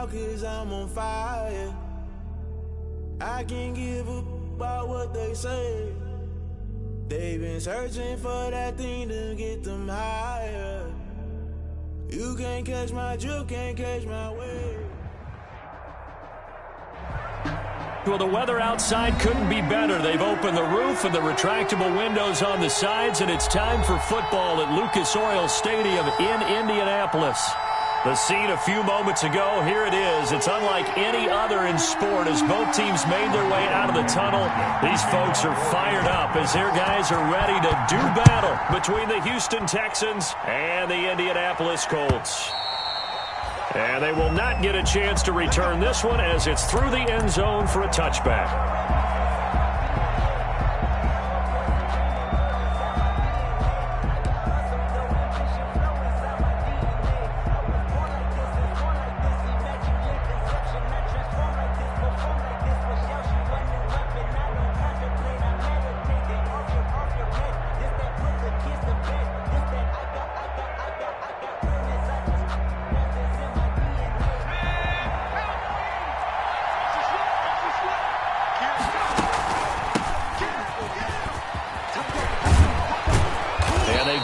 out 'cause I'm on fire. I can't give up about what they say. They've been searching for that thing to get them higher. You can't catch my drift, can't catch my wave. Well, the weather outside couldn't be better. They've opened the roof and the retractable windows on the sides, and it's time for football at Lucas Oil Stadium in Indianapolis. The scene a few moments ago, here it is. It's unlike any other in sport as both teams made their way out of the tunnel. These folks are fired up as their guys are ready to do battle between the Houston Texans and the Indianapolis Colts. And they will not get a chance to return this one as it's through the end zone for a touchback.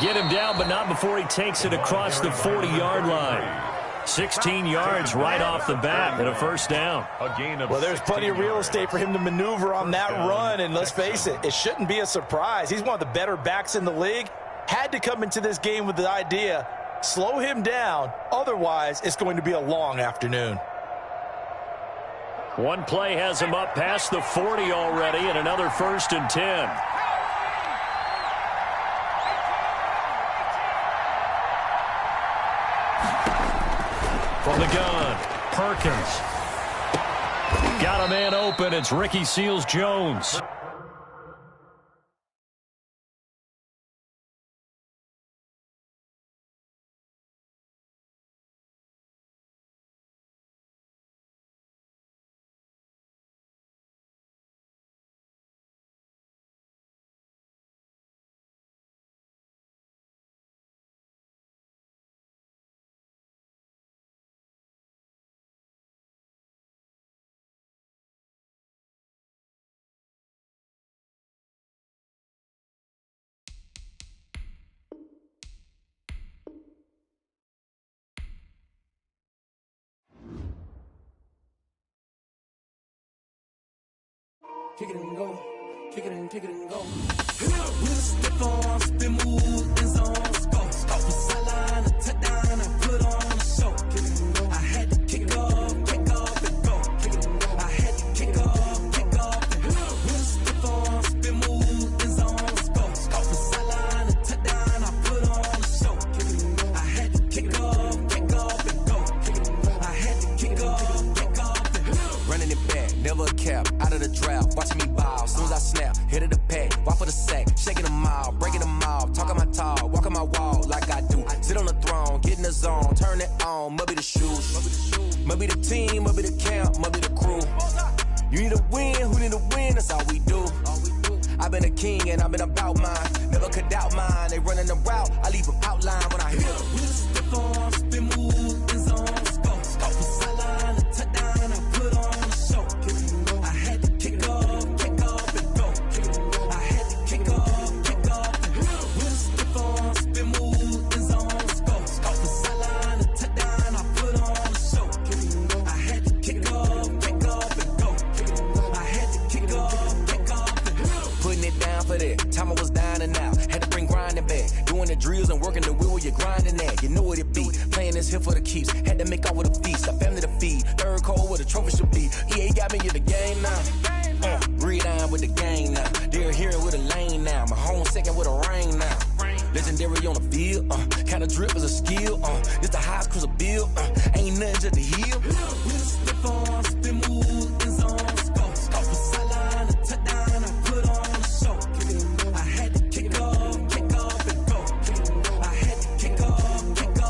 Get him down, but not before he takes it across the 40-yard line. 16 yards right off the bat and a first down. Well, there's plenty of real estate for him to maneuver on that run, and let's face it, it shouldn't be a surprise. He's one of the better backs in the league. Had to come into this game with the idea, slow him down, otherwise it's going to be a long afternoon. One play has him up past the 40 already, and another 1st and 10. From the gun, Perkins. Got a man open. It's Ricky Seals-Jones. Kick it and go, kick it and go. We'll step on, spin, move, and zone, go. Off the sideline, a touchdown, I put on a show. Kick it and go. I had to kick off and go. Kick it and go. I had to kick off and go. We'll step on, spin, move, and zone, go. Off the sideline, a touchdown, I put on a show. Kick it and go. I had to kick off and go. Kick it and go. I had to kick off and go. Running it back, never a cap, out of the draft. Watching me ball, soon as I snap, hit of the pack, walk for the sack, shaking them all, breaking them off, talking my talk, walking my wall like I do. Sit on the throne, get in the zone, turn it on, must be the shoes, must be the team, must be the camp, must be the crew. You need a win, who need a win, that's all we do. I've been a king and I've been about mine, never could doubt mine. They running the route, I leave them outline when I hit them. We'll step on, spin, move, and zone, go. Off the sideline, a touchdown, I put on a show. Kick it and go. I had to kick off and go. Kick it and go. I had to kick off and go. We'll step on, spin, move, and zone, go. Off the sideline, a touchdown, I put on a show. Kick it and go. I had to kick off and go. Kick it and go. I had to kick off and go. Putting it down for that, time I was down and out, had to bring grinding back, doing the drills and working the wheel where you're grinding at, you know what it be, playing this here for the keeps, had to make out with a feast, a family to feed, third cold where the trophy should be, EA got me in the game now, breathe on with the gang now, they're hearing with a lane now, my home second with a rain now, legendary on the field, kind of drip is a skill, this the highest cruiser bill, ain't nothing just to heal. We'll step on, spin, move, and zone, go. Off the sideline, a touchdown, I put on a show. Kick it and go. I had to kick off and go. Kick it and go. I had to kick off and go.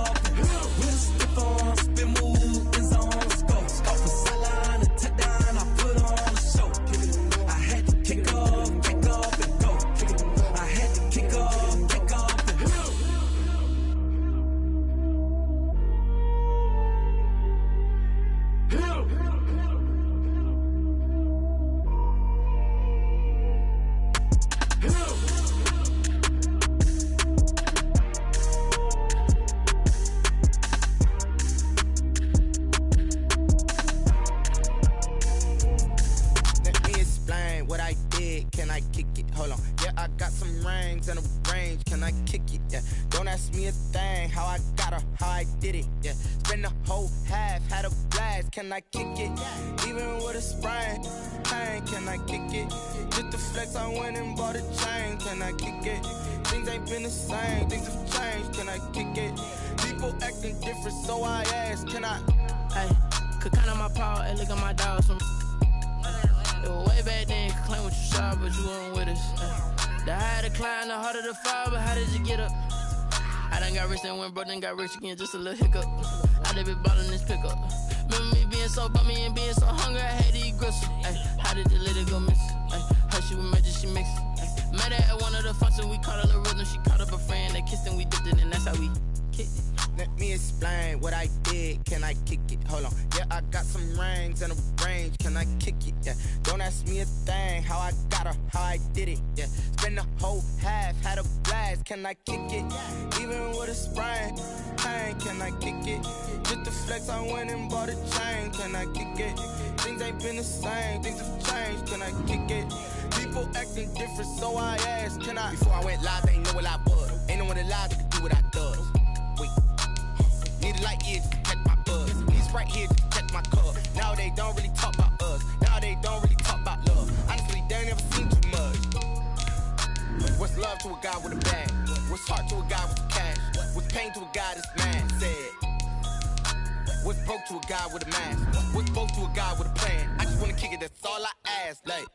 We'll step on, spin, move, and zone, go. Off the sideline, a touchdown, I put on a show. Kick it and go. I had to kick off and go. Kick it and go. I had to kick off and go. range, can I kick it? Yeah, don't ask me a thing, how I got her, how I did it. Yeah, spend the whole half, had a blast, can I kick it? Even with a sprain, pain, can I kick it? Just the flex, I went and bought a chain, can I kick it? Things ain't been the same, things have changed, can I kick it? People acting different, so I ask, can I? Hey, could count on my power, and look at my dogs from. It was way back then, could claim what you saw, but you weren't with us. The higher the climb, the harder the fall, but how did you get up? I done got rich and went broke, then got rich again, just a little hiccup. I done been ballin' this pickup. Remember me being so bummy and being so hungry, I had to eat gristle. Ay, how did the lady go miss? Ay, her she was magic, she mixed. Ay, met her at one of the functions, we caught a little rhythm, she caught up a friend, they kissed and we dipped it, and that's how we kicked it. Let me explain what I did, can I kick it? Hold on, yeah, I got some rings and a range, can I kick it? Yeah, don't ask me a thing, how I got her, how I did it. Yeah, spend the whole half, had a blast, can I kick it? Even with a sprain, pain, can I kick it? Just the flex, I went and bought a chain, can I kick it? Things ain't been the same, things have changed, can I kick it? People acting different, so I asked, can I? Before I went live, they ain't know what I was. Ain't no one alive that could do what I does. Wait. Need a light here to catch my buzz. He's right here to catch my cup. Now they don't really talk about us. Now they don't really talk about love. Honestly, they ain't never seen too much. What's love to a guy with a bag? What's heart to a guy with cash? What's pain to a guy that's mad? Said. What's broke to a guy with a mask? What's broke to a guy with a plan? I just wanna kick it, that's all I ask. Like,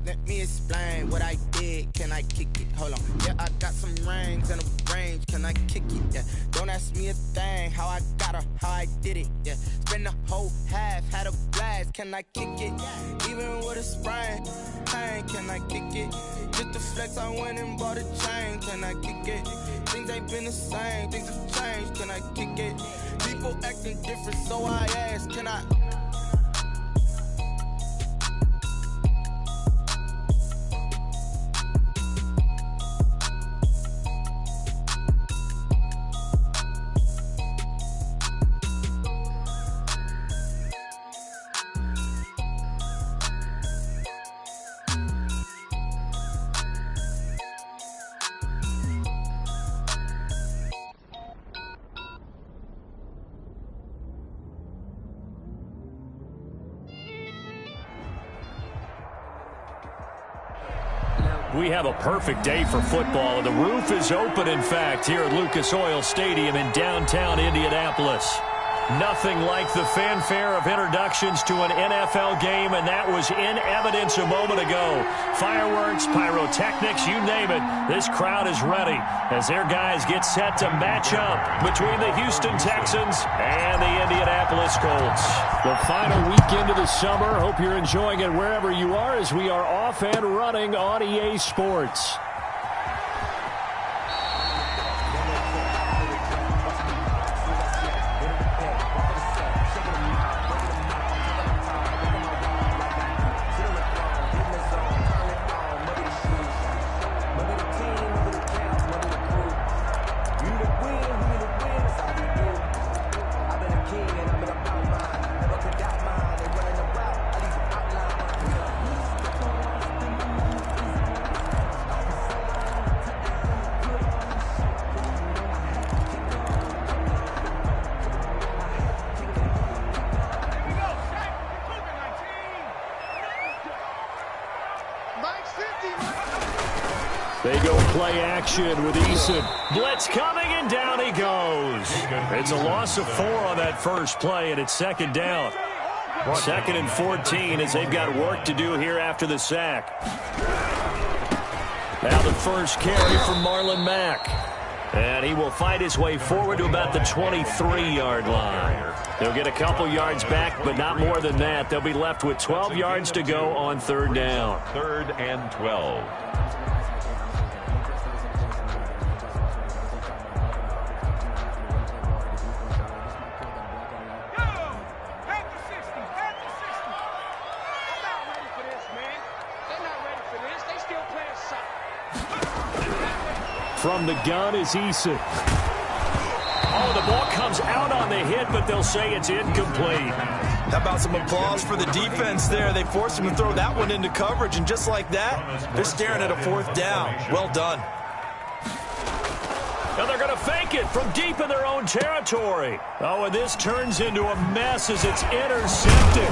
let me explain what I did, can I kick it? Hold on, yeah, I got some rings and a range, can I kick it? Yeah, don't ask me a thing, how I got her, how I did it. Yeah, spend the whole half, had a blast, can I kick it? Even with a sprain, pain, can I kick it? Just the flex, I went and bought a chain, can I kick it? Things ain't been the same, things have changed, can I kick it? People acting different, so I ask, can I? We have a perfect day for football, and the roof is open, in fact, here at Lucas Oil Stadium in downtown Indianapolis. Nothing like the fanfare of introductions to an NFL game, and that was in evidence a moment ago. Fireworks, pyrotechnics, you name it, this crowd is ready as their guys get set to match up between the Houston Texans and the Indianapolis Colts. The final weekend of the summer. Hope you're enjoying it wherever you are as we are off and running on EA Sports. They go play action with Eason. Blitz coming, and down he goes. It's a loss of 4 on that first play, and it's second down. 2nd and 14 as they've got work to do here after the sack. Now the first carry from Marlon Mack. And he will fight his way forward to about the 23-yard line. They'll get a couple yards back, but not more than that. They'll be left with 12 yards to go on 3rd down. 3rd and 12. From the gun is Eason. Oh, the ball comes out on the hit, but they'll say it's incomplete. How about some applause for the defense there? They forced him to throw that one into coverage, and just like that, they're staring at a 4th down. Well done. And they're going to fake it from deep in their own territory. Oh, and this turns into a mess as it's intercepted.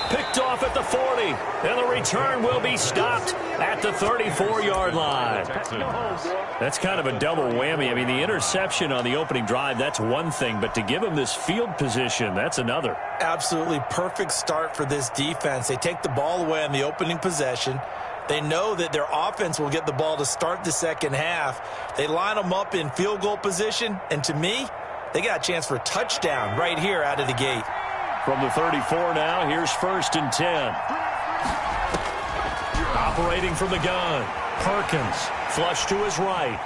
Picked off at the 40. And the return will be stopped at the 34-yard line. That's kind of a double whammy. I mean, the interception on the opening drive, that's one thing. But to give them this field position, that's another. Absolutely perfect start for this defense. They take the ball away on the opening possession. They know that their offense will get the ball to start the second half. They line them up in field goal position, and to me, they got a chance for a touchdown right here out of the gate. From the 34 now, here's 1st and 10. Operating from the gun, Perkins, flush to his right.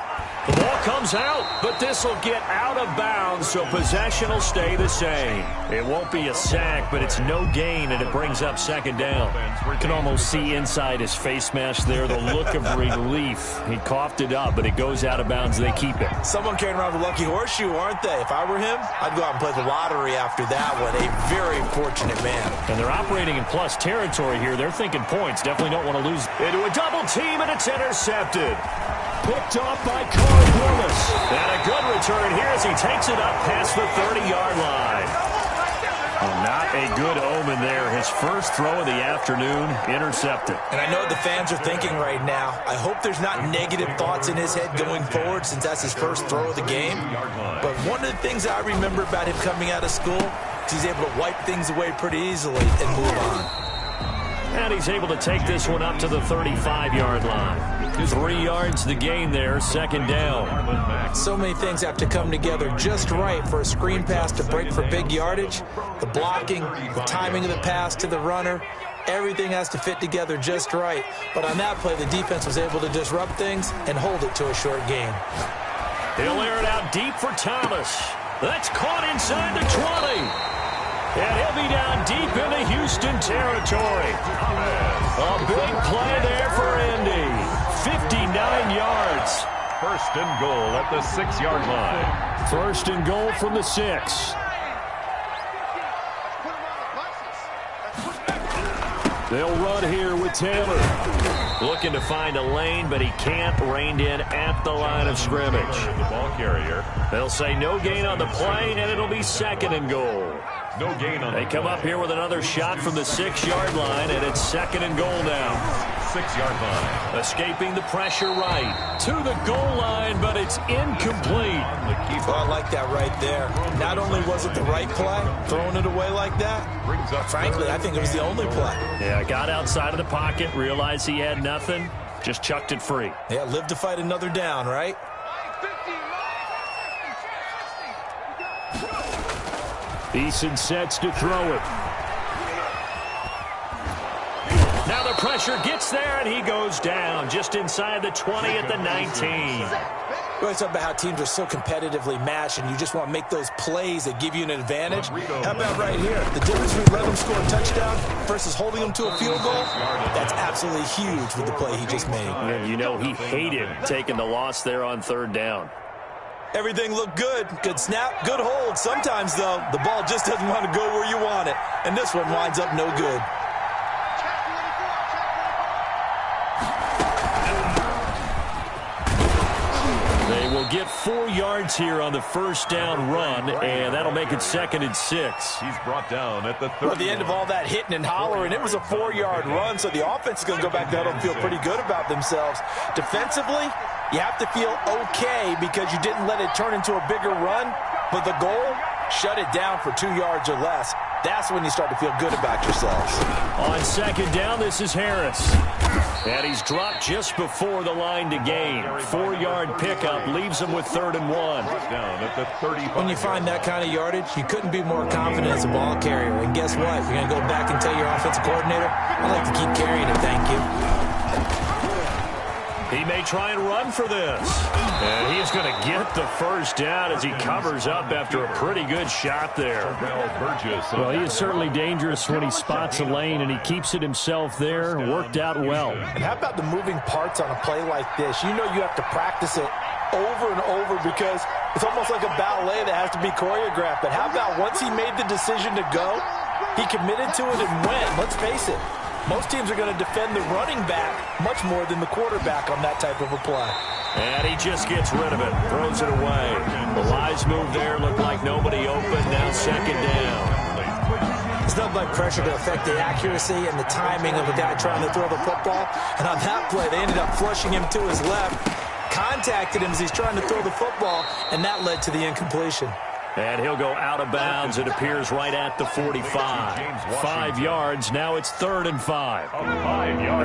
The ball comes out, but this will get out of bounds, so possession will stay the same. It won't be a sack, but it's no gain, and it brings up 2nd down. You can almost see inside his face mask there the look of relief. He coughed it up, but it goes out of bounds. They keep it. Someone carrying around the lucky horseshoe, aren't they? If I were him, I'd go out and play the lottery after that one. A very fortunate man. And they're operating in plus territory here. They're thinking points. Definitely don't want to lose. Into a double team, and it's intercepted. Picked off by carcar1234567890's. And a good return here as he takes it up past the 30-yard line. Well, not a good omen there. His first throw of the afternoon, intercepted. And I know what the fans are thinking right now. I hope there's not negative thoughts in his head going forward since that's his first throw of the game. But one of the things I remember about him coming out of school is he's able to wipe things away pretty easily and move on. And he's able to take this one up to the 35-yard line. 3 yards the gain there, 2nd down. So many things have to come together just right for a screen pass to break for big yardage. The blocking, the timing of the pass to the runner, everything has to fit together just right. But on that play, the defense was able to disrupt things and hold it to a short gain. He'll air it out deep for Thomas. That's caught inside the 20. And he'll be down deep into Houston territory. A big play there for Indy. 59 yards. 1st and goal at the 6-yard line. 1st and goal from the 6. They'll run here with Taylor. Looking to find a lane, but he can't. Reined in at the line of scrimmage. The ball carrier. They'll say no gain on the play, and it'll be 2nd and goal. No gain on They come up here with another shot from the 6-yard line, and it's 2nd and goal now. 6-yard line. Escaping the pressure right to the goal line, but it's incomplete. Well, I like that right there. Not only was it the right play, throwing it away like that, frankly, I think it was the only play. Yeah, got outside of the pocket, realized he had nothing, just chucked it free. Yeah, live to fight another down, right? Eason sets to throw it. Now the pressure gets there, and he goes down just inside the 20 at the 19. We always talk about how teams are so competitively matched, and you just want to make those plays that give you an advantage. How about right here? The difference between letting them score a touchdown versus holding them to a field goal, that's absolutely huge with the play he just made. Yeah, you know, he hated taking the loss there on 3rd down. Everything looked good. Good snap, good hold. Sometimes, though, the ball just doesn't want to go where you want it, and this one winds up no good. They will get 4 yards here on the 1st down run, and that'll make it 2nd and 6. He's brought down at the 30. Well, at the end of all that hitting and hollering, it was a 4-yard run, so the offense is going to go back there and feel pretty good about themselves. Defensively, you have to feel okay because you didn't let it turn into a bigger run, but the goal, shut it down for 2 yards or less. That's when you start to feel good about yourselves. On 2nd down, this is Harris. And he's dropped just before the line to gain. 4-yard pickup leaves him with 3rd and 1. Down at the 35. When you find that kind of yardage, you couldn't be more confident as a ball carrier. And guess what? You're going to go back and tell your offensive coordinator, I'd like to keep carrying it, thank you. He may try and run for this. And he's going to get the 1st down as he covers up after a pretty good shot there. Well, he is certainly dangerous when he spots a lane, and he keeps it himself there. Worked out well. And how about the moving parts on a play like this? You know you have to practice it over and over because it's almost like a ballet that has to be choreographed. But how about once he made the decision to go, he committed to it and went. Let's face it. Most teams are going to defend the running back much more than the quarterback on that type of a play. And he just gets rid of it, throws it away. The Lions move there, looked like nobody open, now second down. There's nothing like pressure to affect the accuracy and the timing of a guy trying to throw the football. And on that play, they ended up flushing him to his left, contacted him as he's trying to throw the football, and that led to the incompletion. And he'll go out of bounds. It appears right at the 45. 5 yards. Now it's 3rd and 5.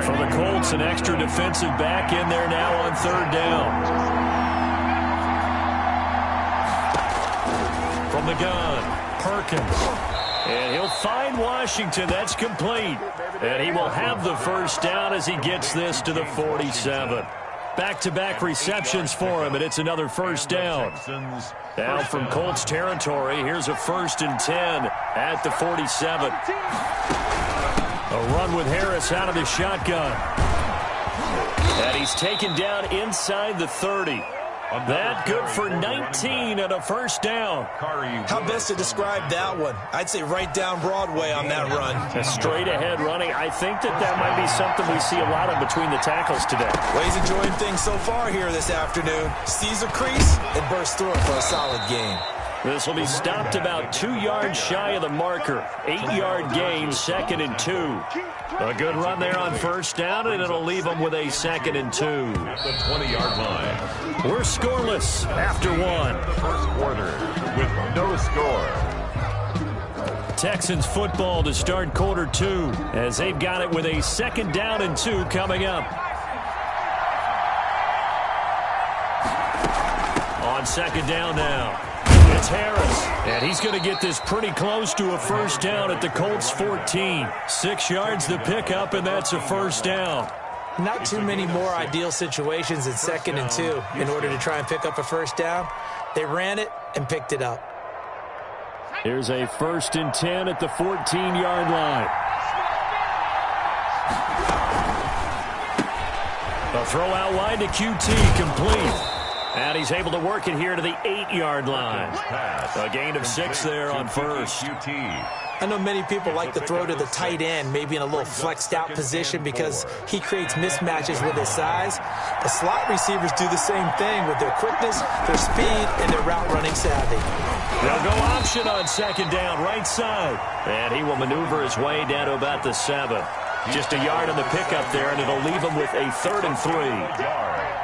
For the Colts, an extra defensive back in there now on 3rd down. From the gun, Perkins. And he'll find Washington. That's complete. And he will have the first down as he gets this to the 47. Back-to-back receptions for him, and it's another first down. Now from Colts territory, here's a 1st and 10 at the 47. A run with Harris out of the shotgun. And he's taken down inside the 30. That good for 19 and a first down. How best to describe that one? I'd say right down Broadway on that run. A straight ahead running. I think that might be something we see a lot of between the tackles today. Well, he's enjoying things so far here this afternoon. Sees a crease and bursts through it for a solid gain. This will be stopped about 2 yards shy of the marker. 8-yard gain, 2nd and 2. A good run there on first down, and it'll leave them with a 2nd and 2. At the 20-yard line. We're scoreless after 1. First quarter with no score. Texans football to start quarter 2 as they've got it with a 2nd down and 2 coming up. On 2nd down now. It's Harris, and he's going to get this pretty close to a first down at the Colts 14. 6 yards the pickup, and that's a first down. Not too many more ideal situations in 2nd and 2 in order to try and pick up a first down. They ran it and picked it up. Here's a 1st and 10 at the 14-yard line. A throw out wide to QT, complete. And he's able to work it here to the 8-yard line. A gain of 6 there on first. I know many people like to throw to the tight end, maybe in a little flexed out position because he creates mismatches with his size. The slot receivers do the same thing with their quickness, their speed, and their route running savvy. They'll go option on 2nd down, right side. And he will maneuver his way down to about the 7. Just a yard on the pickup there, and it'll leave him with a 3rd and 3.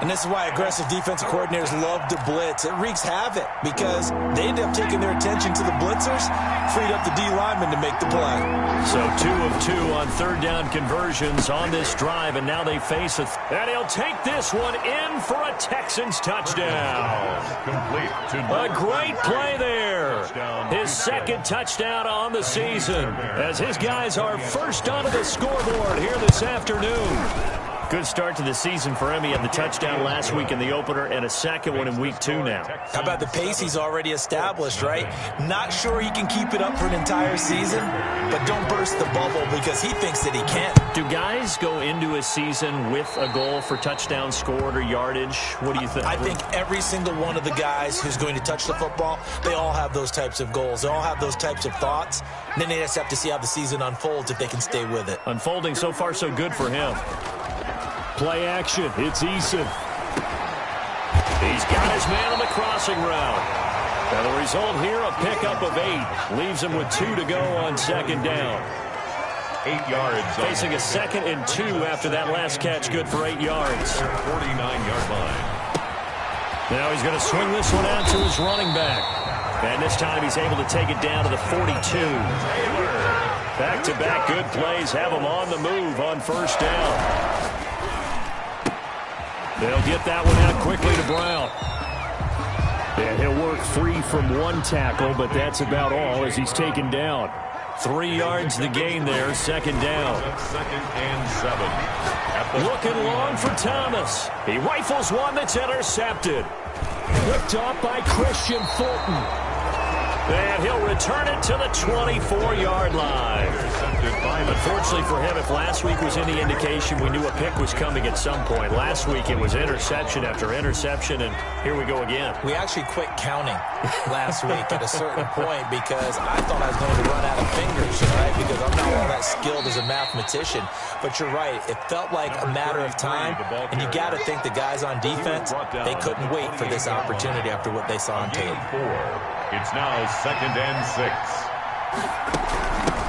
And this is why aggressive defensive coordinators love to blitz. It wreaks havoc because they end up taking their attention to the blitzers, freed up the D lineman to make the play. So 2 of 2 on 3rd down conversions on this drive, and now they face a... And he'll take this one in for a Texans touchdown. A great play there. His 2nd touchdown on the season as his guys are first onto the scoreboard here this afternoon. Good start to the season for him. He had the touchdown last week in the opener and a 2nd one in week 2 now. How about the pace he's already established, right? Not sure he can keep it up for an entire season, but don't burst the bubble because he thinks that he can. Do guys go into a season with a goal for touchdown scored or yardage? What do you think? I think every single one of the guys who's going to touch the football, they all have those types of goals. They all have those types of thoughts. And then they just have to see how the season unfolds if they can stay with it. Unfolding so far so good for him. Play action. It's Eason. He's got his man on the crossing route. Now the result here, a pickup of 8. Leaves him with 2 to go on 2nd down. 8 yards. Facing a 2nd and 2 after that last catch. Good for 8 yards. 49-yard line. Now he's going to swing this one out to his running back. And this time he's able to take it down to the 42. Back-to-back good plays have him on the move on first down. They'll get that one out quickly to Brown. And he'll work free from 1 tackle, but that's about all as he's taken down. 3 yards the gain there, 2nd down. 2nd and 7. Looking long for Thomas. He rifles one that's intercepted. Picked off by Christian Fulton. And he'll return it to the 24-yard line. intercepted by the Unfortunately for him, if last week was any indication, we knew a pick was coming at some point. Last week it was interception after interception, and here we go again. We actually quit counting last week at a certain point because I thought I was going to run out of fingers, right? Because I'm not all that skilled as a mathematician. But you're right. It felt like a matter of time, and you got to think the guys on defense, they couldn't wait for this opportunity after what they saw on tape. It's now 2nd and 6.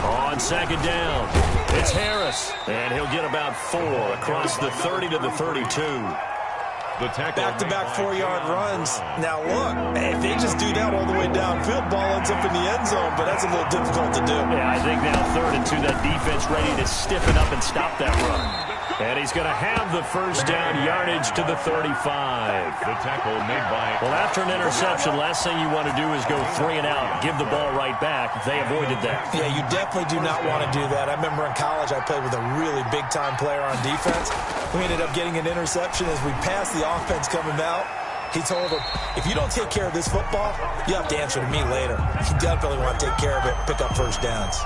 On second down, it's Harris, and he'll get about 4 across the 30 to the 32. Back-to-back 4-yard runs. Now, look, if they just do that all the way downfield, ball ends up in the end zone, but that's a little difficult to do. Yeah, I think now 3rd and 2, that defense ready to stiffen up and stop that run. And he's going to have the first down yardage to the 35. The tackle made by... Well, after an interception, last thing you want to do is go 3 and out, give the ball right back. They avoided that. Yeah, you definitely do not want to do that. I remember in college I played with a really big-time player on defense. We ended up getting an interception as we passed the offense coming out. He told him, if you don't take care of this football, you have to answer to me later. You definitely want to take care of it, pick up first downs.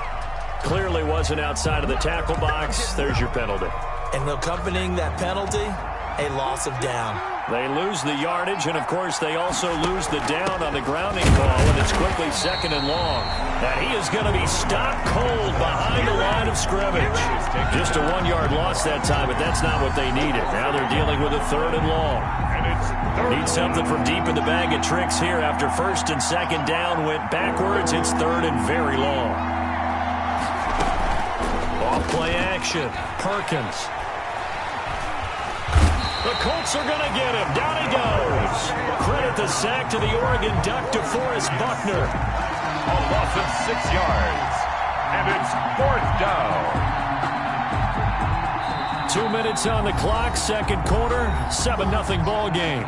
Clearly wasn't outside of the tackle box. There's your penalty. And accompanying that penalty, a loss of down. They lose the yardage, and, of course, they also lose the down on the grounding call, and it's quickly 2nd and long. And he is going to be stopped cold behind the line of scrimmage. Just a 1-yard loss that time, but that's not what they needed. Now they're dealing with a 3rd and long. Need something from deep in the bag of tricks here. After 1st and 2nd down went backwards, it's 3rd and very long. Off play action, Perkins. The Colts are going to get him. Down he goes. Credit the sack to the Oregon Duck, DeForest Buckner. A loss of 6 yards. And it's 4th down. 2 minutes on the clock, 2nd quarter, 7-0 ball game.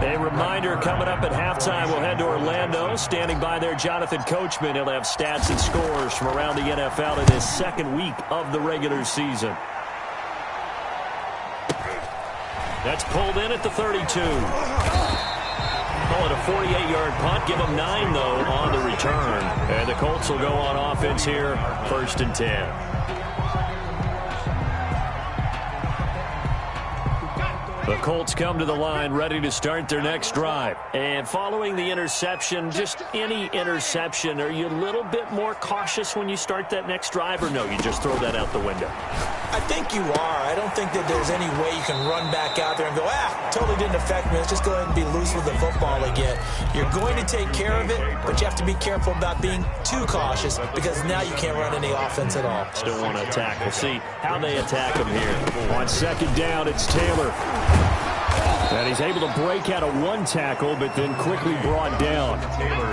A reminder coming up at halftime, we'll head to Orlando. Standing by there, Jonathan Coachman. He'll have stats and scores from around the NFL in his 2nd week of the regular season. That's pulled in at the 32. Call it a 48-yard punt. Give them 9, though, on the return. And the Colts will go on offense here, 1st and 10. The Colts come to the line ready to start their next drive. And following the interception, just any interception, are you a little bit more cautious when you start that next drive, or no, you just throw that out the window? I think you are. I don't think that there's any way you can run back out there and go, totally didn't affect me. Let's just go ahead and be loose with the football again. You're going to take care of it, but you have to be careful about being too cautious because now you can't run any offense at all. Still want to attack. We'll see how they attack him here. On 2nd down, it's Taylor. And he's able to break out of 1 tackle, but then quickly brought down.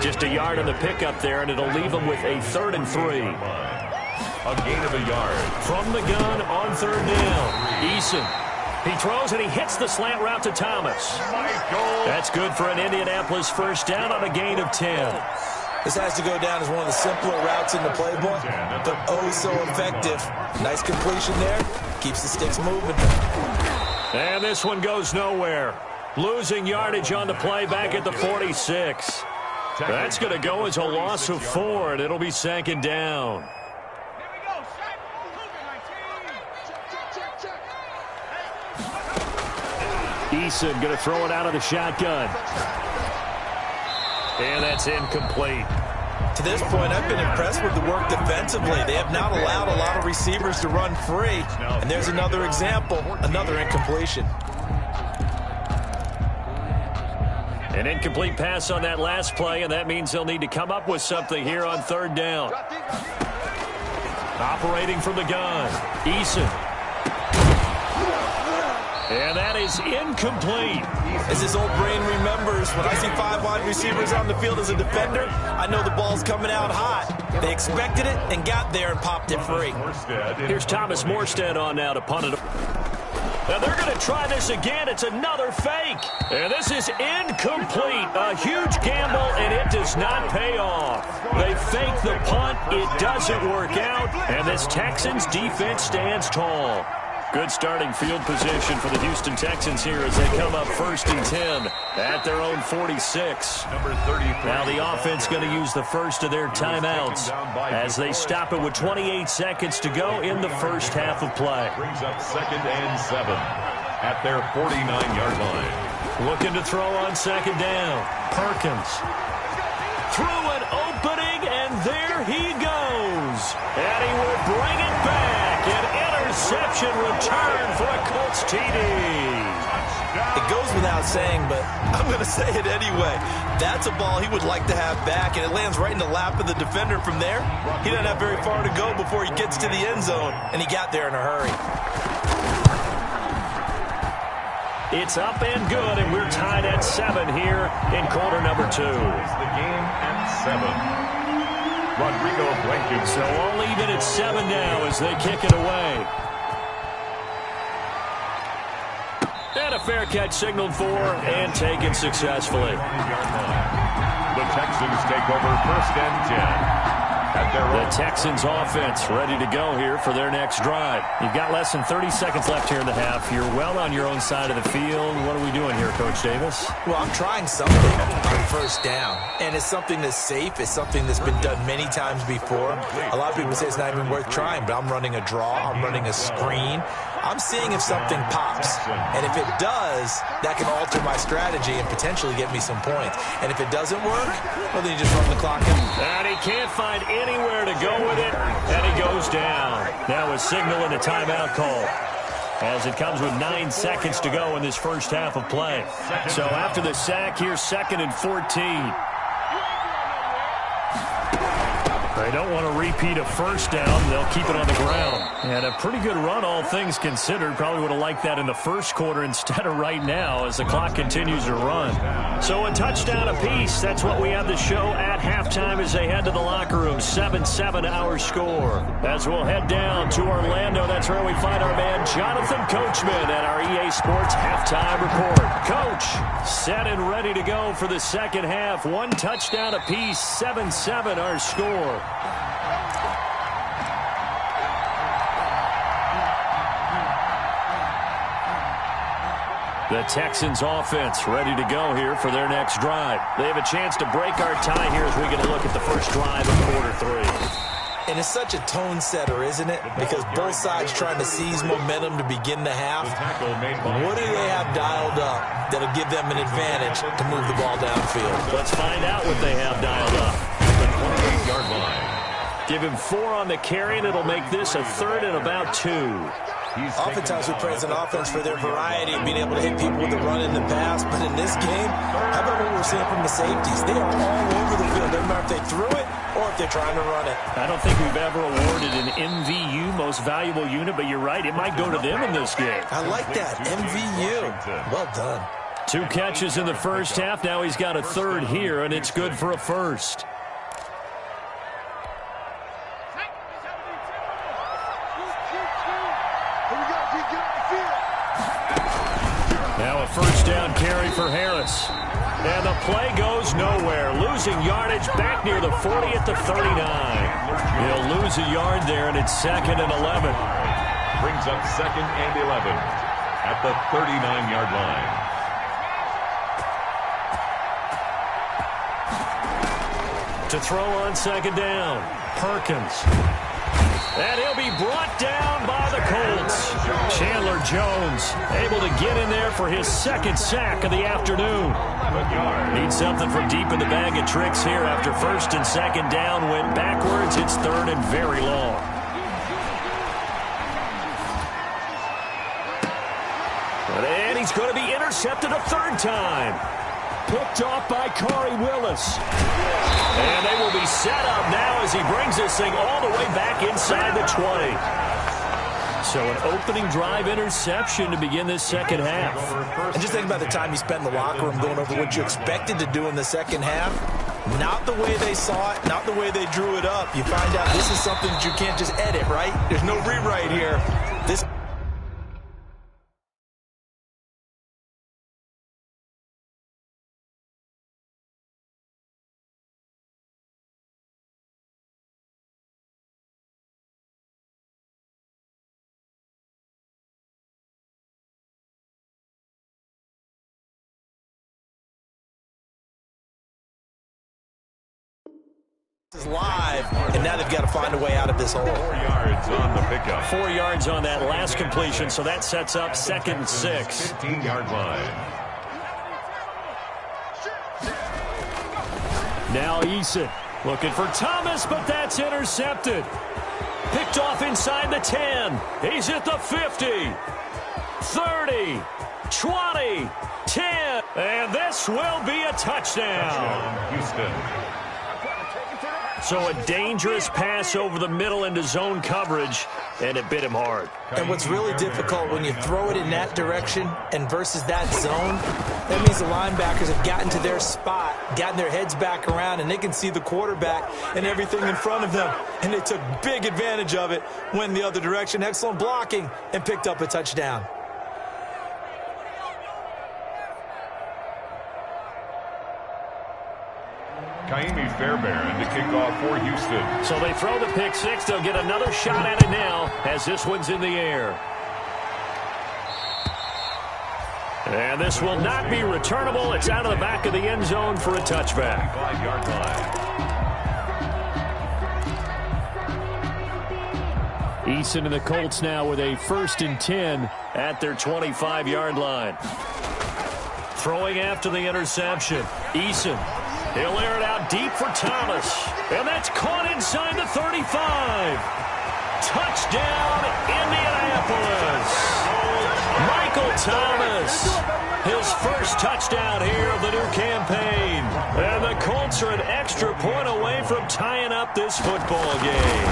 Just a yard on the pickup there, and it'll leave him with a 3rd and 3. A gain of a yard. From the gun on 3rd down, Eason. He throws and he hits the slant route to Thomas. That's good for an Indianapolis first down on a gain of 10. This has to go down as one of the simpler routes in the playbook, but oh so effective. Nice completion there. Keeps the sticks moving. And this one goes nowhere. Losing yardage on the play back at the 46. That's going to go as a loss of 4, and it'll be 2nd down. Eason going to throw it out of the shotgun. And that's incomplete. To this point, I've been impressed with the work defensively. They have not allowed a lot of receivers to run free. And there's another example, another incompletion. An incomplete pass on that last play, and that means they'll need to come up with something here on 3rd down. Operating from the gun, Eason. And that is incomplete. As his old brain remembers, when I see 5 wide receivers on the field as a defender, I know the ball's coming out hot. They expected it and got there and popped it free. Here's Thomas Morstead on now to punt it. And they're going to try this again. It's another fake. And this is incomplete. A huge gamble, and it does not pay off. They fake the punt. It doesn't work out. And this Texans defense stands tall. Good starting field position for the Houston Texans here as they come up 1st and 10 at their own 46. Number 33. Now the offense going to use the first of their timeouts as they stop it with 28 seconds to go in the first half of play. Brings up 2nd and 7 at their 49-yard line. Looking to throw on 2nd down. Perkins. Through an opening, and there he goes. And he will bring it back. An interception return for a Colts TD. It goes without saying, but I'm going to say it anyway. That's a ball he would like to have back, and it lands right in the lap of the defender from there. He doesn't have very far to go before he gets to the end zone, and he got there in a hurry. It's up and good, and we're tied at 7 here in quarter number 2. It's the game at 7. Rodrigo Blankenship. So all even at 7 now as they kick it away. And a fair catch signaled for and taken successfully. The Texans take over 1st and 10. The Texans offense ready to go here for their next drive. You've got less than 30 seconds left here in the half. You're well on your own side of the field. What are we doing here, Coach Davis? Well, I'm trying something on 1st down, and it's something that's safe. It's something that's been done many times before. A lot of people say it's not even worth trying, but I'm running a draw. I'm running a screen. I'm seeing if something pops, and if it does, that can alter my strategy and potentially get me some points. And if it doesn't work, well, then you just run the clock out. And he can't find anywhere to go with it, and he goes down. Now a signal and a timeout call as it comes with 9 seconds to go in this first half of play. So after the sack, here's 2nd and 14. They don't want to repeat a 1st down. They'll keep it on the ground. And a pretty good run, all things considered. Probably would have liked that in the first quarter instead of right now as the clock continues to run. So a touchdown apiece. That's what we have to show at halftime as they head to the locker room. 7-7 our score. As we'll head down to Orlando, that's where we find our man Jonathan Coachman at our EA Sports halftime report. Coach, set and ready to go for the second half. 1 touchdown apiece. 7-7 our score. The Texans offense ready to go here for their next drive. They have a chance to break our tie here as we get a look at the first drive of quarter 3. And it's such a tone setter, isn't it? Because both sides trying to seize momentum to begin the half. What do they have dialed up that'll give them an advantage to move the ball downfield? Let's find out what they have dialed up. The 28-yard line. Give him 4 on the carry, and it'll make this a 3rd and about 2. Oftentimes we praise an offense for their variety of being able to hit people with the run and the pass, but in this game, how about what we're seeing from the safeties? They are all over the field. Doesn't matter if they threw it or if they're trying to run it. I don't think we've ever awarded an MVU, most valuable unit, but you're right, it might go to them in this game. I like that, MVU. Well done. 2 catches in the first half. Now he's got a 3rd here, and it's good for a 1st. Now a 1st down carry for Harris. And the play goes nowhere. Losing yardage back near the 40 at the 39. He'll lose a yard there, and it's 2nd and 11. Brings up 2nd and 11 at the 39-yard line. To throw on 2nd down, Perkins. And he'll be brought down by the Colts. Chandler Jones able to get in there for his 2nd sack of the afternoon. Needs something from deep in the bag of tricks here after 1st and 2nd down. Went backwards. It's 3rd and very long. And he's going to be intercepted a 3rd time. Picked off by Corey Willis. And they will be set up now as he brings this thing all the way back inside the 20. So an opening drive interception to begin this second half. And just think about the time you spent in the locker room going over what you expected to do in the second half. Not the way they saw it, not the way they drew it up. You find out this is something that you can't just edit, right? There's no rewrite here. This Live, and now they've got to find a way out of this hole. 4 yards on the pickup. 4 yards on that last completion, so that sets up 2nd and 6. 15-yard line. Now Eason looking for Thomas, but that's intercepted. Picked off inside the 10. He's at the 50, 30, 20, 10, and this will be a touchdown. Houston. So a dangerous pass over the middle into zone coverage, and it bit him hard. And what's really difficult when you throw it in that direction and versus that zone, that means the linebackers have gotten to their spot, gotten their heads back around, and they can see the quarterback and everything in front of them. And they took big advantage of it, went the other direction, excellent blocking, and picked up a touchdown. Kaimi Fairbairn to kick off for Houston. So they throw the pick six. They'll get another shot at it now as this one's in the air. And this will not be returnable. It's out of the back of the end zone for a touchback. 5-yard line. Eason and the Colts now with a 1st and 10 at their 25-yard line. Throwing after the interception. Eason. He'll air it out deep for Thomas. And that's caught inside the 35. Touchdown, Indianapolis. Michael Thomas. His first touchdown here of the new campaign. And the Colts are an extra point away from tying up this football game.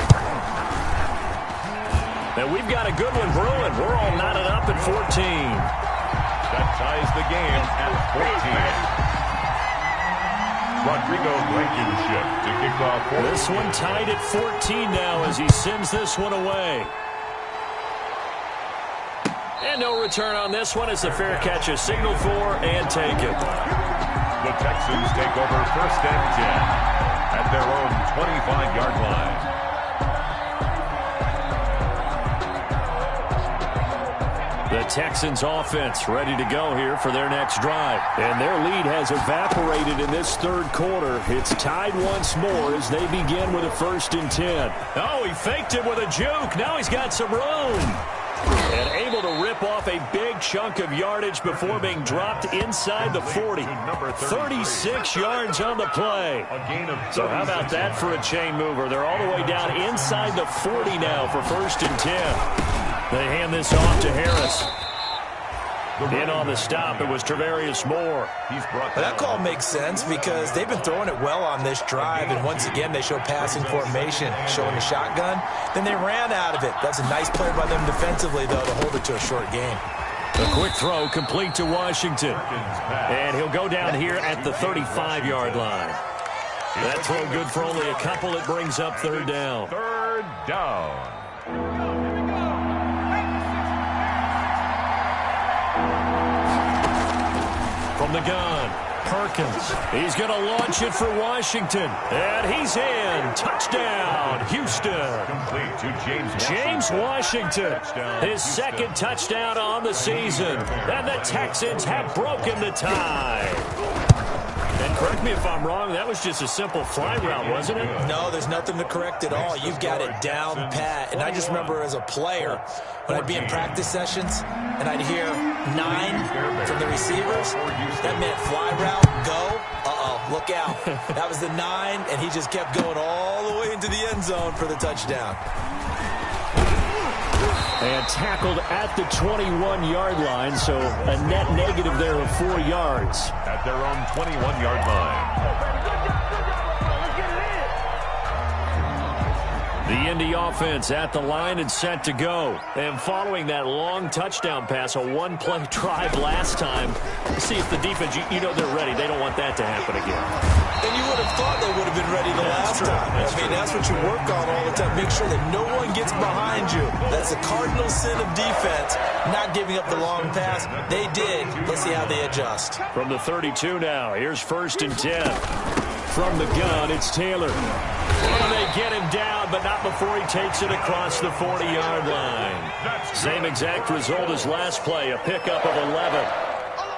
And we've got a good one brewing. We're all knotted up at 14. That ties the game at 14. Rodrigo Blankenship to kick off. This one tied at 14 now as he sends this one away. And no return on this one as the fair catch is signaled for and taken. The Texans take over 1st and 10 at their own 25-yard line. The Texans offense ready to go here for their next drive. And their lead has evaporated in this 3rd quarter. It's tied once more as they begin with a 1st and 10. Oh, he faked it with a juke. Now he's got some room. And able to rip off a big chunk of yardage before being dropped inside the 40. 36 yards on the play. So how about that for a chain mover? They're all the way down inside the 40 now for 1st and 10. They hand this off to Harris. In on the stop, it was Travarius Moore. That call makes sense because they've been throwing it well on this drive, and once again they show passing formation, showing the shotgun. Then they ran out of it. That's a nice play by them defensively, though, to hold it to a short game. A quick throw complete to Washington. And he'll go down here at the 35-yard line. That throw good for only a couple. It brings up 3rd down. 3rd down. From the gun, Perkins. He's going to launch it for Washington. And he's in. Touchdown, Houston. Complete to James Washington. His 2nd touchdown on the season. And the Texans have broken the tie. And correct me if I'm wrong, that was just a simple fly route, wasn't it? No, there's nothing to correct at all. You've got it down pat. And I just remember as a player, when I'd be in practice sessions, and I'd hear 9 from the receivers, that meant fly route, go, look out. That was the 9, and he just kept going all the way into the end zone for the touchdown. And tackled at the 21-yard line, so a net negative there of 4 yards. At their own 21-yard line. The Indy offense at the line and set to go. And following that long touchdown pass, a one-play drive last time, see if the defense, you know they're ready. They don't want that to happen again. And you would have thought they would have been ready the last time. That's what you work on all the time. Make sure that no one gets behind you. That's the cardinal sin of defense, not giving up the long pass. They did. Let's see how they adjust. From the 32 now, here's 1st and 10. From the gun, it's Taylor. And they get him down, but not before he takes it across the 40-yard line. Same exact result as last play, a pickup of 11.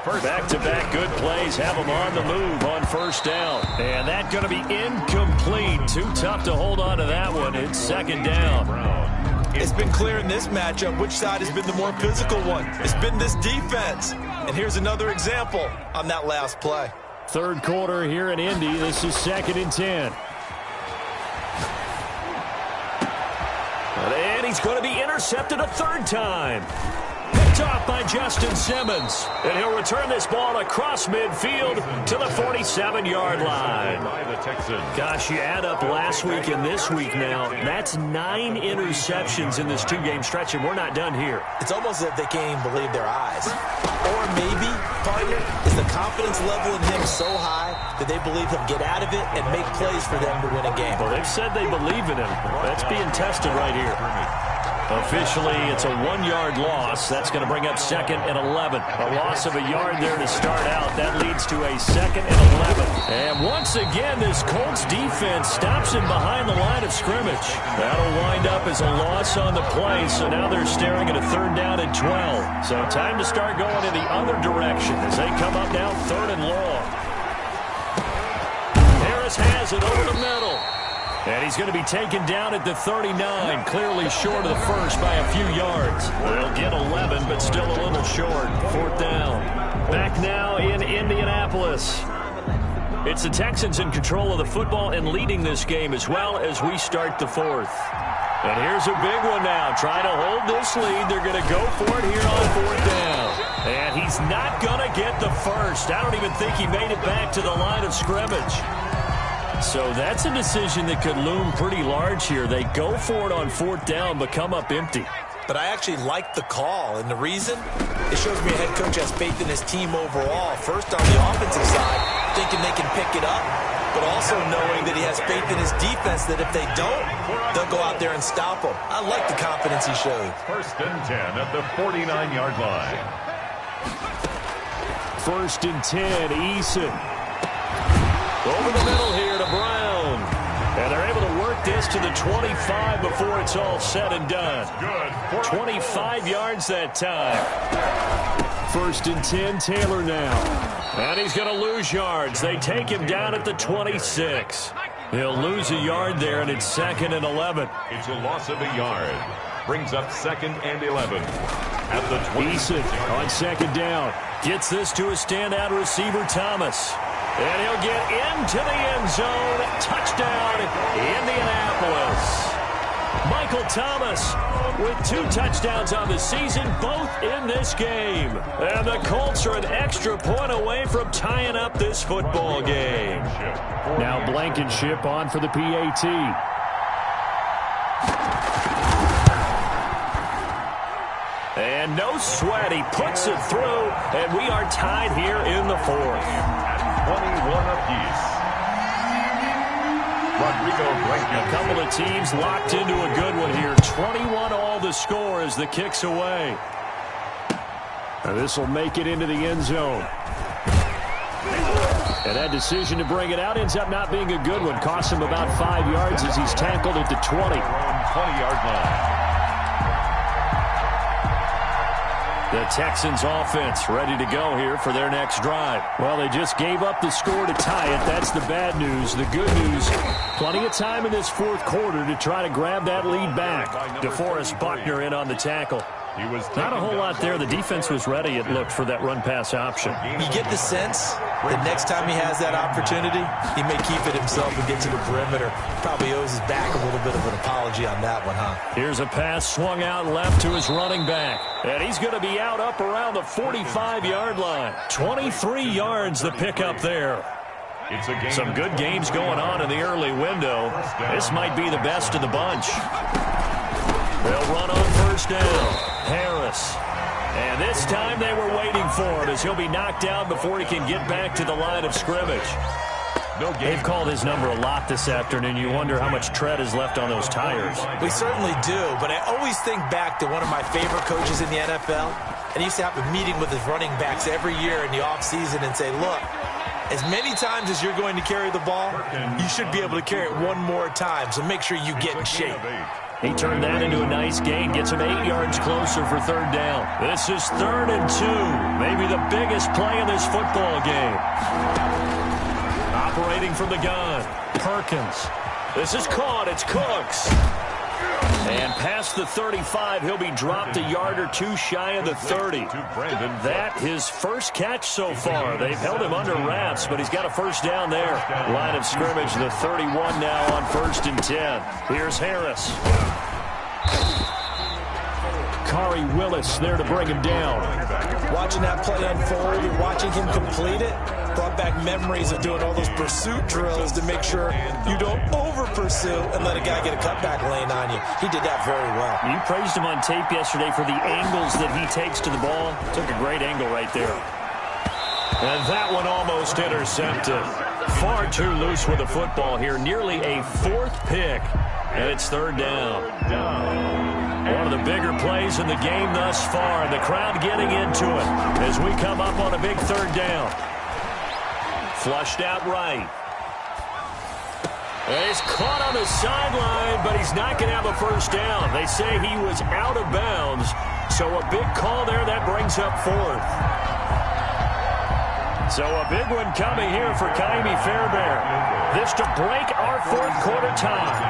Back-to-back good plays have them on the move on first down. And that's going to be incomplete. Too tough to hold on to that one. It's second down. It's been clear in this matchup which side has been the more physical one. It's been this defense. And here's another example on that last play. Third quarter here in Indy. This is 2nd and 10. And he's going to be intercepted a third time. Picked off by Justin Simmons. And he'll return this ball across midfield to the 47-yard line. Gosh, you add up last week and this week now. That's 9 interceptions in this 2-game stretch, and we're not done here. It's almost as if they can't even believe their eyes. Or maybe, partner, is the confidence level in him so high that they believe he'll get out of it and make plays for them to win a game. Well, they've said they believe in him. That's being tested right here. Officially, it's a 1-yard loss. That's going to bring up 2nd and 11. A loss of a yard there to start out. That leads to a 2nd and 11. And once again, this Colts defense stops him behind the line of scrimmage. That'll wind up as a loss on the play, so now they're staring at a 3rd down and 12. So time to start going in the other direction as they come up now 3rd and long. Harris has it over the middle. And he's going to be taken down at the 39, clearly short of the first by a few yards. They'll get 11, but still a little short. 4th down. Back now in Indianapolis. It's the Texans in control of the football and leading this game as well as we start the 4th. And here's a big one now. Trying to hold this lead. They're going to go for it here on 4th down. And he's not going to get the first. I don't even think he made it back to the line of scrimmage. So that's a decision that could loom pretty large here. They go for it on 4th down, but come up empty. But I actually like the call, and the reason? It shows me a head coach has faith in his team overall. First on the offensive side, thinking they can pick it up, but also knowing that he has faith in his defense that if they don't, they'll go out there and stop them. I like the confidence he showed. 1st and 10 at the 49-yard line. 1st and 10, Eason. Over the middle here to Brown. And they're able to work this to the 25 before it's all said and done. 25 yards that time. 1st and 10, Taylor now. And he's going to lose yards. They take him down at the 26. He'll lose a yard there, and it's 2nd and 11. It's a loss of a yard. Brings up 2nd and 11. At the 20. Eason on 2nd down. Gets this to a standout receiver, Thomas. And he'll get into the end zone. Touchdown, Indianapolis. Michael Thomas with 2 touchdowns on the season, both in this game. And the Colts are an extra point away from tying up this football game. Now Blankenship on for the PAT. And no sweat, he puts it through, and we are tied here in the 4th. 21 apiece. A couple of teams locked into a good one here. 21 all the score as the kick's away. And this will make it into the end zone. And that decision to bring it out ends up not being a good one. Costs him about 5 yards as he's tackled at the 20. 20-yard line. The Texans offense ready to go here for their next drive. Well, they just gave up the score to tie it. That's the bad news. The good news, plenty of time in this 4th quarter to try to grab that lead back. DeForest Buckner in on the tackle. Not a whole lot there. The defense was ready, it looked, for that run-pass option. You get the sense that next time he has that opportunity, he may keep it himself and get to the perimeter. Probably owes his back a little bit of an apology on that one, huh? Here's a pass swung out left to his running back. And he's going to be out up around the 45-yard line. 23 yards the pickup there. Some good games going on in the early window. This might be the best of the bunch. They'll run on 1st down. Harris. And this time they were waiting for him as he'll be knocked down before he can get back to the line of scrimmage. They've called his number a lot this afternoon. You wonder how much tread is left on those tires. We certainly do, but I always think back to one of my favorite coaches in the NFL. And he used to have a meeting with his running backs every year in the offseason and say, look, as many times as you're going to carry the ball, you should be able to carry it one more time, so make sure you get in shape. He turned that into a nice gain, gets him 8 yards closer for third down. This is 3rd and 2, maybe the biggest play in this football game. Operating from the gun, Perkins. This is caught, it's Cooks. And past the 35, he'll be dropped a yard or two shy of the 30. That his first catch so far. They've held him under wraps, but he's got a first down there. Line of scrimmage, the 31 now on 1st and 10. Here's Harris. Kari Willis there to bring him down. Watching that play unfold and watching him complete it brought back memories of doing all those pursuit drills to make sure you don't over-pursue and let a guy get a cutback lane on you. He did that very well. You praised him on tape yesterday for the angles that he takes to the ball. Took a great angle right there. And that one almost intercepted. Far too loose with the football here. Nearly a 4th pick. And it's 3rd down. One of the bigger plays in the game thus far. And the crowd getting into it as we come up on a big 3rd down. Flushed out right. He's caught on the sideline, but he's not going to have a first down. They say he was out of bounds. So a big call there that brings up 4th. So a big one coming here for Kaimi Fairbairn. This to break our 4th quarter tie.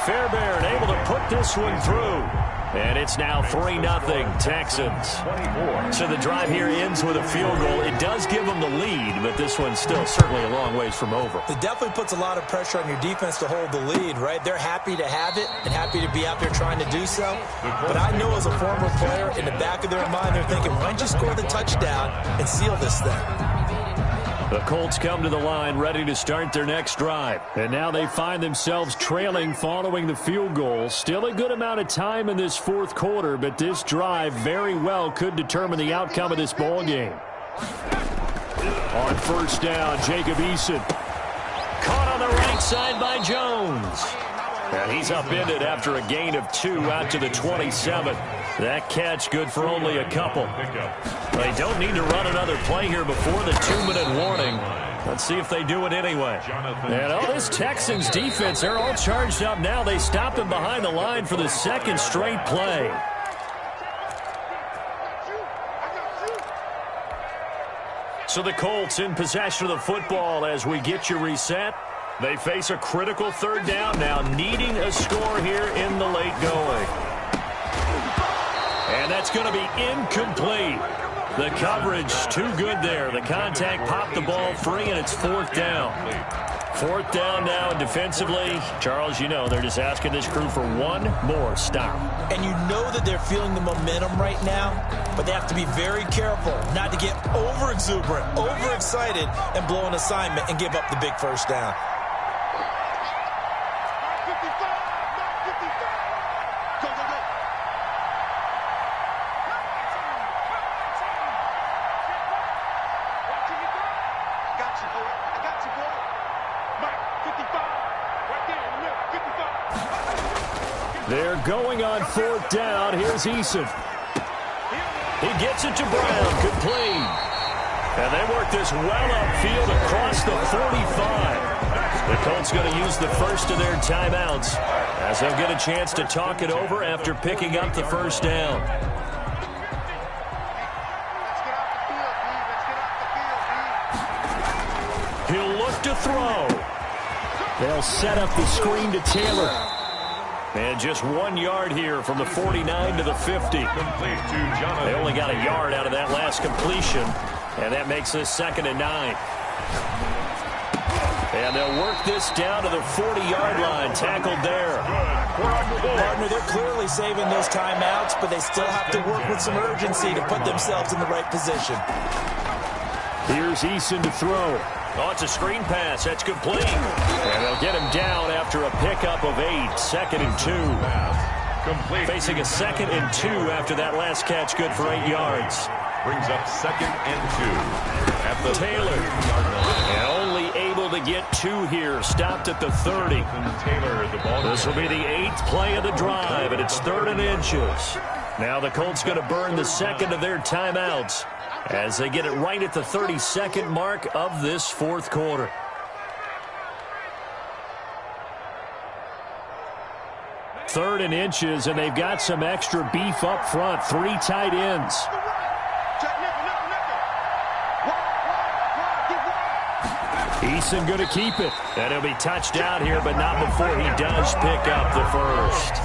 Fairbairn able to put this one through. And it's now 3-0 Texans. So the drive here ends with a field goal. It does give them the lead, but this one's still certainly a long ways from over. It definitely puts a lot of pressure on your defense to hold the lead, right? They're happy to have it and happy to be out there trying to do so. But I know as a former player, in the back of their mind, they're thinking, why don't you score the touchdown and seal this thing? The Colts come to the line ready to start their next drive. And now they find themselves trailing following the field goal. Still a good amount of time in this 4th quarter, but this drive very well could determine the outcome of this ball game. On 1st down, Jacob Eason. Caught on the right side by Jones. And he's upended after a gain of 2 out to the 27. That catch good for only a couple. They don't need to run another play here before the 2-minute warning. Let's see if they do it anyway. And this Texans defense, they're all charged up now. They stopped him behind the line for the 2nd straight play. So the Colts in possession of the football as we get you reset. They face a critical 3rd down now, needing a score here in the late going. And that's going to be incomplete. The coverage too good there. The contact popped the ball free, and it's 4th down. 4th down now defensively. Charles, you know they're just asking this crew for one more stop. And you know that they're feeling the momentum right now, but they have to be very careful not to get over-exuberant, over-excited, and blow an assignment and give up the big first down. They're going on 4th down. Here's Eason. He gets it to Brown. Complete. And they work this well upfield across the 45. The Colts going to use the first of their timeouts as they'll get a chance to talk it over after picking up the first down. He'll look to throw. They'll set up the screen to Taylor. And just 1 yard here from the 49 to the 50. They only got a yard out of that last completion, and that makes this 2nd and 9. And they'll work this down to the 40-yard line, tackled there. Partner, they're clearly saving those timeouts, but they still have to work with some urgency to put themselves in the right position. Here's Eason to throw. Oh, it's a screen pass. That's complete. And they'll get him down after a pickup of 8. 2nd and 2. Complete. Facing a 2nd and 2 after that last catch. Good for 8 yards. Brings up 2nd and 2. At the Taylor. And only able to get 2 here. Stopped at the 30. Taylor, the ball. This will be the 8th play of the drive, and it's 3rd and inches. Now the Colts going to burn the 2nd of their timeouts as they get it right at the 32nd mark of this 4th quarter. 3rd and inches, and they've got some extra beef up front. 3 tight ends. Eason going to keep it. And he'll be touched down here, but not before he does pick up the first.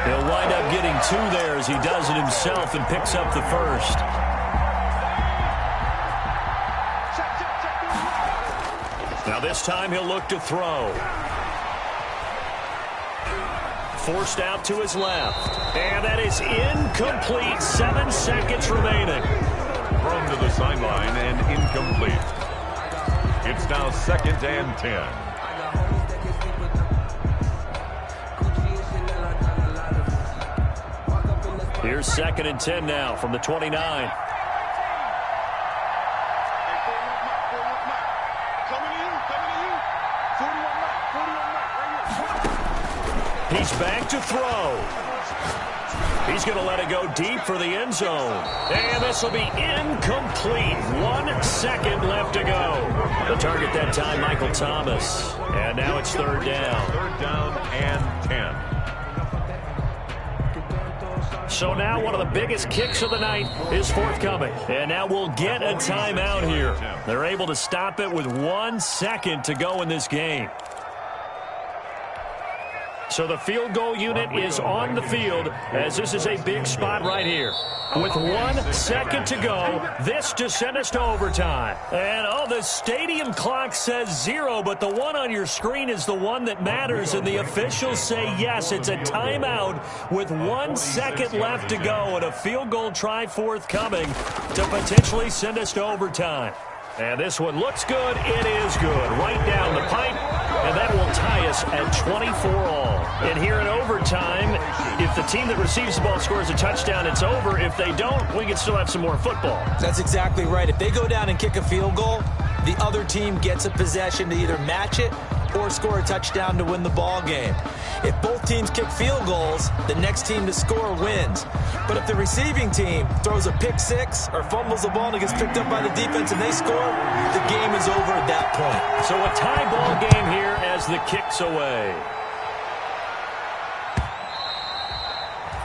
He'll wind up getting 2 there as he does it himself and picks up the first. Now this time he'll look to throw. Forced out to his left. And that is incomplete. 7 seconds remaining. Thrown to the sideline and incomplete. It's now 2nd and 10. Here's 2nd and 10 now from the 29. He's back to throw. He's going to let it go deep for the end zone. And this will be incomplete. 1 second left to go. The target that time, Michael Thomas. And now it's 3rd down. 3rd down and 10. So now one of the biggest kicks of the night is forthcoming. And now we'll get a timeout here. They're able to stop it with 1 second to go in this game. So the field goal unit is on the field as this is a big spot right here. With 1 second to go, this to send us to overtime. And, the stadium clock says 0, but the one on your screen is the one that matters, and the officials say yes, it's a timeout with 1 second left to go and a field goal try forthcoming to potentially send us to overtime. And this one looks good. It is good. Right down the pipe. And that will tie us at 24 all. And here in overtime, if the team that receives the ball scores a touchdown, it's over. If they don't, we can still have some more football. That's exactly right. If they go down and kick a field goal, the other team gets a possession to either match it or score a touchdown to win the ball game. If both teams kick field goals, the next team to score wins. But if the receiving team throws a pick 6 or fumbles the ball and it gets picked up by the defense and they score, the game is over at that point. So a tie ball game here as the kick's away.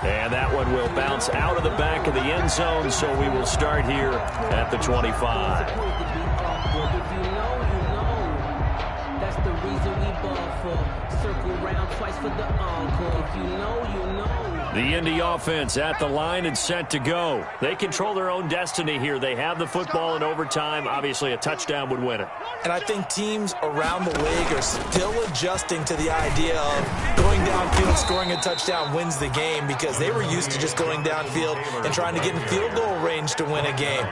And that one will bounce out of the back of the end zone, so we will start here at the 25. The Indy offense at the line and set to go. They control their own destiny here. They have the football in overtime. Obviously, a touchdown would win it. And I think teams around the league are still adjusting to the idea of going downfield, scoring a touchdown wins the game, because they were used to just going downfield and trying to get in field goal range to win a game.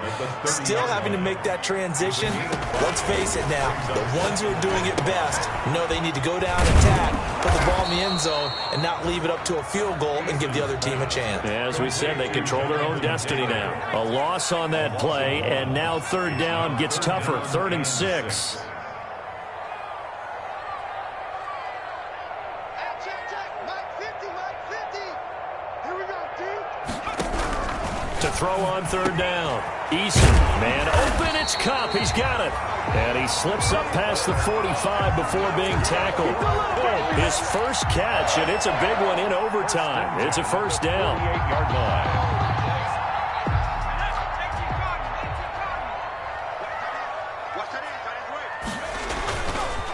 Still having to make that transition. Let's face it now, the ones who are doing it best know they need to go down, attack, put the ball in the end zone, and not leave it up to a field goal and give the other team a chance. As we said, they control their own destiny now. A loss on that play, and now 3rd down gets tougher. 3rd and 6. To throw on 3rd down. Eason, man open, it's Cup. He's got it. And he slips up past the 45 before being tackled. His first catch, and it's a big one in overtime. It's a 1st down. 38-yard line.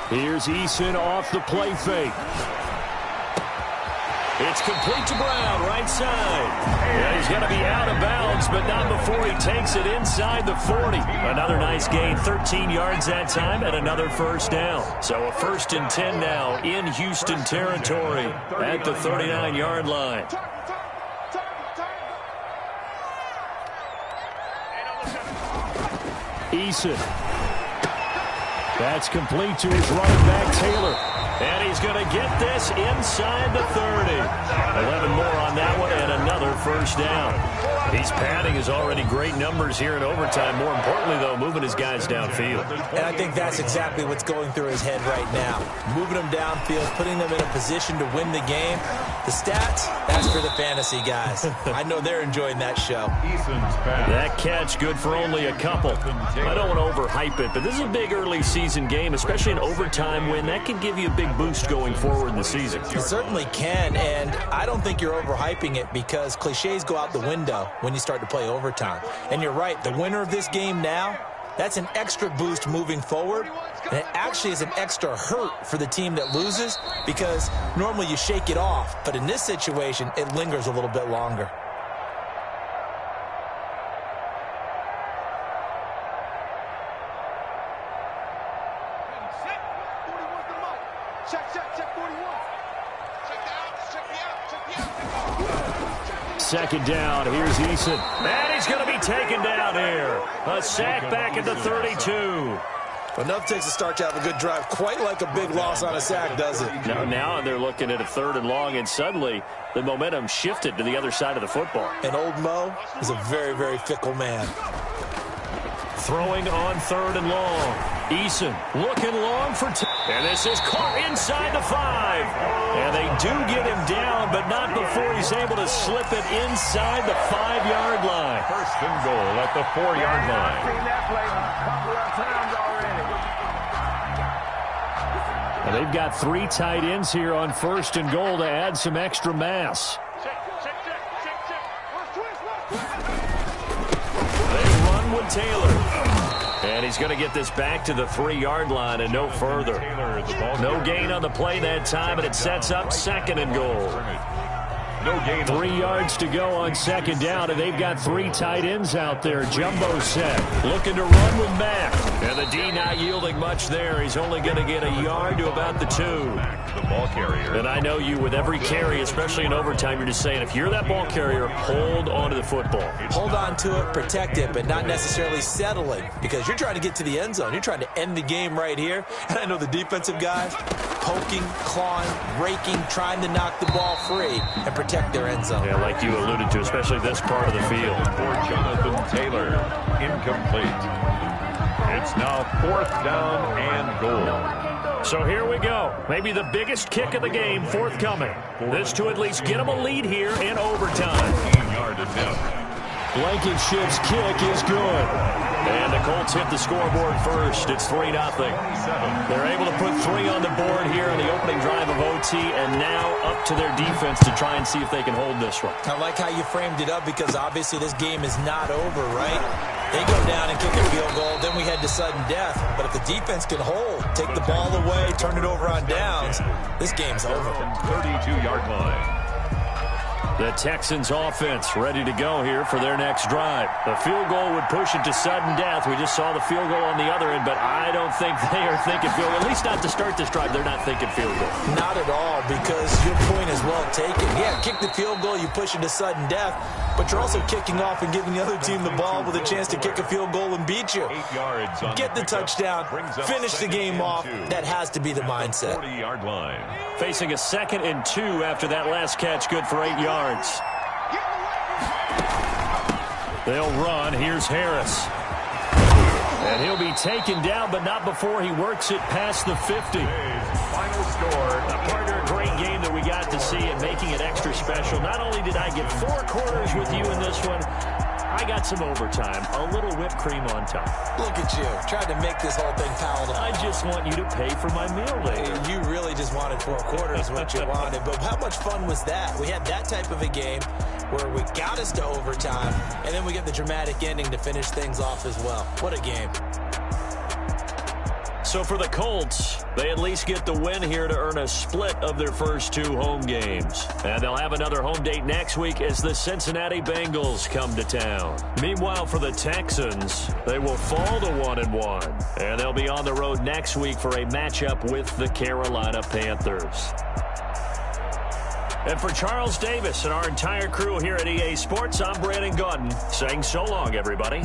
Here's Eason off the play fake. It's complete to Brown, right side. Yeah, he's going to be out of bounds, but not before he takes it inside the 40. Another nice gain, 13 yards that time, and another 1st down. So a 1st and 10 now in Houston territory at the 39-yard line. Eason. That's complete to his running back, Taylor. And he's going to get this inside the 30. 11 more on that one and another 1st down. He's padding his already great numbers here in overtime. More importantly, though, moving his guys downfield. And I think that's exactly what's going through his head right now. Moving them downfield, putting them in a position to win the game. The stats, that's for the fantasy guys. I know they're enjoying that show. That catch good for only a couple. I don't want to overhype it, but this is a big early season game, especially an overtime win. That can give you a big big boost going forward in the season. It certainly can, and I don't think you're overhyping it because cliches go out the window when you start to play overtime. And you're right, the winner of this game now, that's an extra boost moving forward, and it actually is an extra hurt for the team that loses because normally you shake it off, but in this situation, it lingers a little bit longer. Second down, here's Eason. And he's going to be taken down here. A sack back at the 32. Enough takes a start to have a good drive. Quite like a big loss on a sack, does it? Now they're looking at a 3rd and long, and suddenly the momentum shifted to the other side of the football. And old Mo is a very, very fickle man. Throwing on 3rd and long. Eason looking long for and this is caught inside the 5. And they do get him down, but not before he's able to slip it inside the 5-yard line. 1st and goal at the 4-yard line. I've seen that play a couple of times already. And they've got 3 tight ends here on 1st and goal to add some extra mass. They run with Taylor. And he's going to get this back to the 3-yard line and no further. No gain on the play that time, and it sets up 2nd and goal. No gain. 3 yards to go on 2nd down, and they've got 3 tight ends out there. Jumbo set, looking to run with Mack. And the D not yielding much there. He's only going to get a yard to about the 2. The ball carrier. And I know you, with every carry, especially in overtime, you're just saying, if you're that ball carrier, hold on to the football. Hold on to it, protect it, but not necessarily settle it, because you're trying to get to the end zone. You're trying to end the game right here. And I know the defensive guys poking, clawing, raking, trying to knock the ball free and protect their end zone. Yeah, like you alluded to, especially this part of the field. For Jonathan Taylor, incomplete. It's now 4th down and goal. So here we go. Maybe the biggest kick of the game forthcoming. This to at least get them a lead here in overtime. 15-yard attempt. Blankenship's kick is good. And the Colts hit the scoreboard first. It's 3-0. They're able to put 3 on the board here on the opening drive of OT, and now up to their defense to try and see if they can hold this one. I like how you framed it up, because obviously this game is not over, right? They go down and kick a field goal, then we head to sudden death. But if the defense can hold, take the ball away, turn it over on downs, this game's over. 32-yard line. The Texans offense ready to go here for their next drive. The field goal would push it to sudden death. We just saw the field goal on the other end, but I don't think they are thinking field goal. At least not to start this drive. They're not thinking field goal. Not at all, because your point is well taken. Yeah, kick the field goal, you push it to sudden death, but you're also kicking off and giving the other team the ball with a chance to kick a field goal and beat you. 8 yards on Get the touchdown, finish the game off. That has to be the mindset. 40-yard line. Facing a 2nd and 2 after that last catch, good for 8 yards. They'll run. Here's Harris. And he'll be taken down, but not before he works it past the 50. Final score. A partner, a great game that we got to see and making it extra special. Not only did I get 4 quarters with you in this one, I got some overtime, a little whipped cream on top. Look at you, trying to make this whole thing palatable. I just want you to pay for my meal later. You really just wanted 4 quarters, what you wanted. But how much fun was that? We had that type of a game where we got us to overtime, and then we get the dramatic ending to finish things off as well. What a game. So for the Colts, they at least get the win here to earn a split of their first 2 home games. And they'll have another home date next week as the Cincinnati Bengals come to town. Meanwhile, for the Texans, they will fall to 1-1. And they'll be on the road next week for a matchup with the Carolina Panthers. And for Charles Davis and our entire crew here at EA Sports, I'm Brandon Gaudin saying so long, everybody.